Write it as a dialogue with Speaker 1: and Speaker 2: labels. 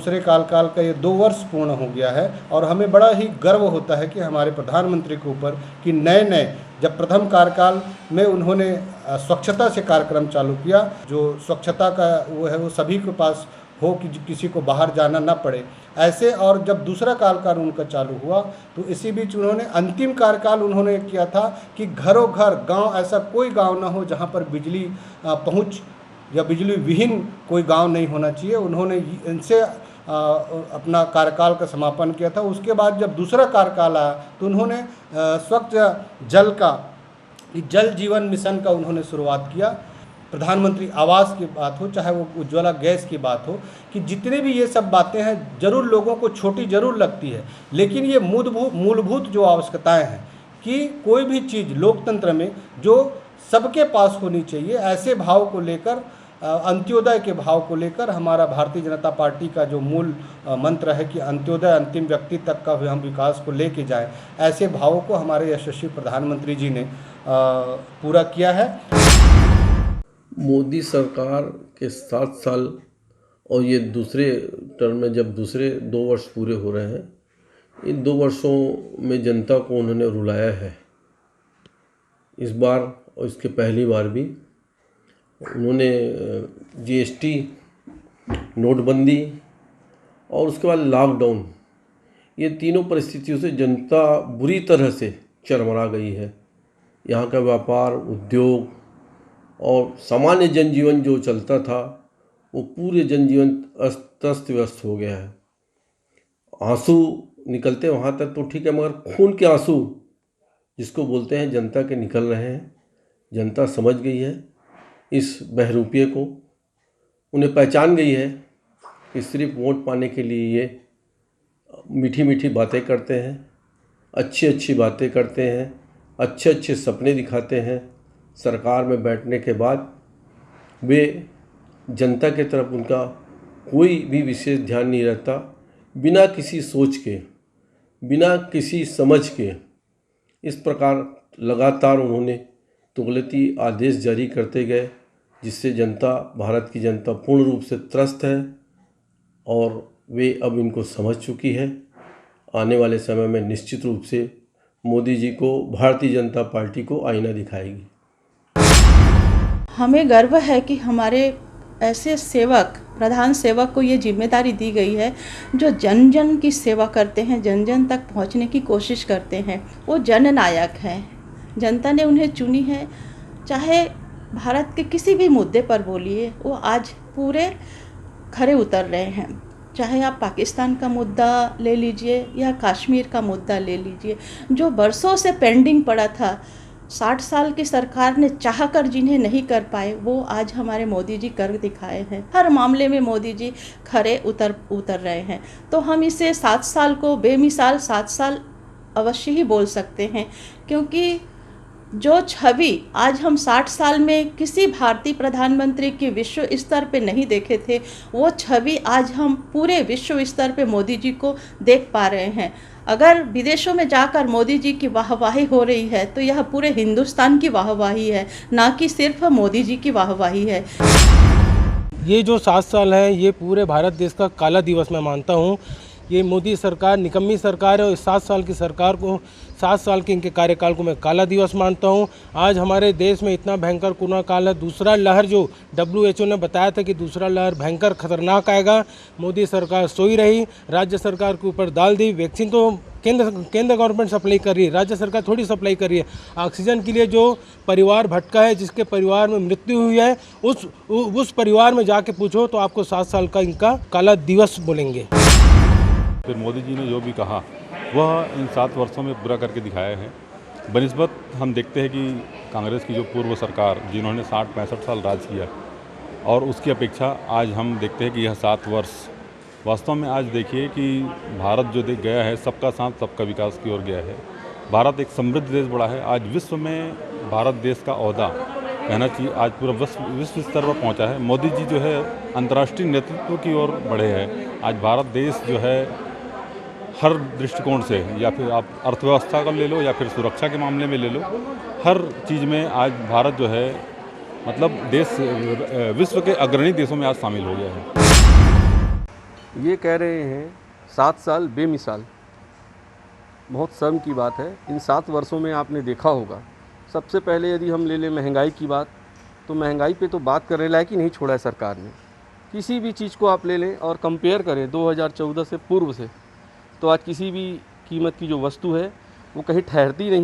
Speaker 1: दूसरे कार्यकाल का ये 2 वर्ष पूर्ण हो गया है और हमें बड़ा ही गर्व होता है कि हमारे प्रधानमंत्री के ऊपर कि नए जब प्रथम कार्यकाल में उन्होंने स्वच्छता से कार्यक्रम चालू किया, जो स्वच्छता का वो है वो सभी के पास हो कि किसी को बाहर जाना ना पड़े ऐसे। और जब दूसरा कार्यकाल उनका चालू हुआ तो इसी बीच उन्होंने अंतिम कार्यकाल उन्होंने किया था कि घरों घर गांव, ऐसा कोई गांव ना हो जहां पर बिजली पहुंच या बिजली विहीन कोई गांव नहीं होना चाहिए। उन्होंने इनसे अपना कार्यकाल का समापन किया था। उसके बाद जब दूसरा कार्यकाल आया तो उन्होंने स्वच्छ जल जीवन मिशन का उन्होंने शुरुआत किया। प्रधानमंत्री आवास की बात हो, चाहे वो उज्ज्वला गैस की बात हो, कि जितने भी ये सब बातें हैं ज़रूर लोगों को छोटी ज़रूर लगती है, लेकिन ये मूलभूत जो आवश्यकताएं हैं कि कोई भी चीज़ लोकतंत्र में जो सबके पास होनी चाहिए, ऐसे भाव को लेकर, अंत्योदय के भाव को लेकर हमारा भारतीय जनता पार्टी का जो मूल मंत्र है कि अंत्योदय अंतिम व्यक्ति तक का हम विकास को लेके जाएं, ऐसे भावों को हमारे यशस्वी प्रधानमंत्री जी ने पूरा किया है।
Speaker 2: मोदी सरकार के 7 साल और ये दूसरे टर्म में जब दूसरे 2 वर्ष पूरे हो रहे हैं, इन 2 वर्षों में जनता को उन्होंने रुलाया है। इस बार और इसके पहली बार भी उन्होंने जीएसटी, नोटबंदी और उसके बाद लॉकडाउन, ये तीनों परिस्थितियों से जनता बुरी तरह से चरमरा गई है। यहाँ का व्यापार, उद्योग और सामान्य जनजीवन जो चलता था वो पूरे जनजीवन अस्त व्यस्त हो गया है। आंसू निकलते वहाँ तक तो ठीक है, मगर खून के आंसू जिसको बोलते हैं जनता के निकल रहे हैं। जनता समझ गई है इस बहरूपिये को, उन्हें पहचान गई है कि सिर्फ वोट पाने के लिए ये मीठी मीठी बातें करते हैं, अच्छी अच्छी बातें करते हैं, अच्छे अच्छे सपने दिखाते हैं। सरकार में बैठने के बाद वे जनता के तरफ उनका कोई भी विशेष ध्यान नहीं रहता। बिना किसी सोच के, बिना किसी समझ के इस प्रकार लगातार उन्होंने तुगलकी आदेश जारी करते गए, जिससे जनता, भारत की जनता पूर्ण रूप से त्रस्त है और वे अब इनको समझ चुकी है। आने वाले समय में निश्चित रूप से मोदी जी को, भारतीय जनता पार्टी को आईना दिखाएगी।
Speaker 3: हमें गर्व है कि हमारे ऐसे सेवक, प्रधान सेवक को ये जिम्मेदारी दी गई है जो जन जन की सेवा करते हैं, जन जन तक पहुंचने की कोशिश करते हैं। वो जननायक हैं, जनता ने उन्हें चुनी है। चाहे भारत के किसी भी मुद्दे पर बोलिए, वो आज पूरे खरे उतर रहे हैं। चाहे आप पाकिस्तान का मुद्दा ले लीजिए या कश्मीर का मुद्दा ले लीजिए, जो बरसों से पेंडिंग पड़ा था, 60 साल की सरकार ने चाहकर जिन्हें नहीं कर पाए, वो आज हमारे मोदी जी कर दिखाए हैं। हर मामले में मोदी जी खरे उतर रहे हैं। तो हम इसे 7 साल को बेमिसाल 7 साल अवश्य ही बोल सकते हैं, क्योंकि जो छवि आज हम 60 साल में किसी भारतीय प्रधानमंत्री की विश्व स्तर पे नहीं देखे थे, वो छवि आज हम पूरे विश्व स्तर पे मोदी जी को देख पा रहे हैं। अगर विदेशों में जाकर मोदी जी की वाहवाही हो रही है तो यह पूरे हिंदुस्तान की वाहवाही है, ना कि सिर्फ मोदी जी की वाहवाही है।
Speaker 4: ये जो 7 साल है, ये पूरे भारत देश का काला दिवस मैं मानता हूँ। ये मोदी सरकार निकम्मी सरकार है और इस 7 साल की सरकार को, 7 साल के इनके कार्यकाल को मैं काला दिवस मानता हूँ। आज हमारे देश में इतना भयंकर कोरोना काल है, दूसरा लहर जो WHO ने बताया था कि दूसरा लहर भयंकर खतरनाक आएगा, मोदी सरकार सोई रही, राज्य सरकार के ऊपर डाल दी। वैक्सीन तो केंद्र गवर्नमेंट सप्लाई कर रही है, राज्य सरकार थोड़ी सप्लाई कर रही है। ऑक्सीजन के लिए जो परिवार भटका है, जिसके परिवार में मृत्यु हुई है, उस परिवार में जाके पूछो तो आपको 7 साल का इनका काला दिवस बोलेंगे।
Speaker 5: फिर मोदी जी ने जो भी कहा वह इन 7 वर्षों में पूरा करके दिखाया है। बनिस्बत हम देखते हैं कि कांग्रेस की जो पूर्व सरकार, जिन्होंने 60-65 साल राज किया, और उसकी अपेक्षा आज हम देखते हैं कि यह 7 वर्ष वास्तव में, आज देखिए कि भारत जो देख गया है, सबका साथ सबका विकास की ओर गया है। भारत एक समृद्ध देश बड़ा है। आज विश्व में भारत देश का ओहदा कहना चाहिए आज पूरा विश्व स्तर पर पहुंचा है। मोदी जी जो है अंतर्राष्ट्रीय नेतृत्व की ओर बढ़े हैं। आज भारत देश जो है हर दृष्टिकोण से, या फिर आप अर्थव्यवस्था का ले लो या फिर सुरक्षा के मामले में ले लो, हर चीज़ में आज भारत जो है मतलब देश विश्व के अग्रणी देशों में आज शामिल हो गया है।
Speaker 6: ये कह रहे हैं 7 साल बेमिसाल। बहुत शर्म की बात है। इन 7 वर्षों में आपने देखा होगा, सबसे पहले यदि हम ले लें महंगाई की बात, तो महंगाई पे तो बात करने लायक ही नहीं छोड़ा है सरकार ने। किसी भी चीज़ को आप ले लें और कंपेयर करें 2014 से पूर्व से, तो आज किसी भी कीमत की जो वस्तु है वो कहीं ठहरती नहीं।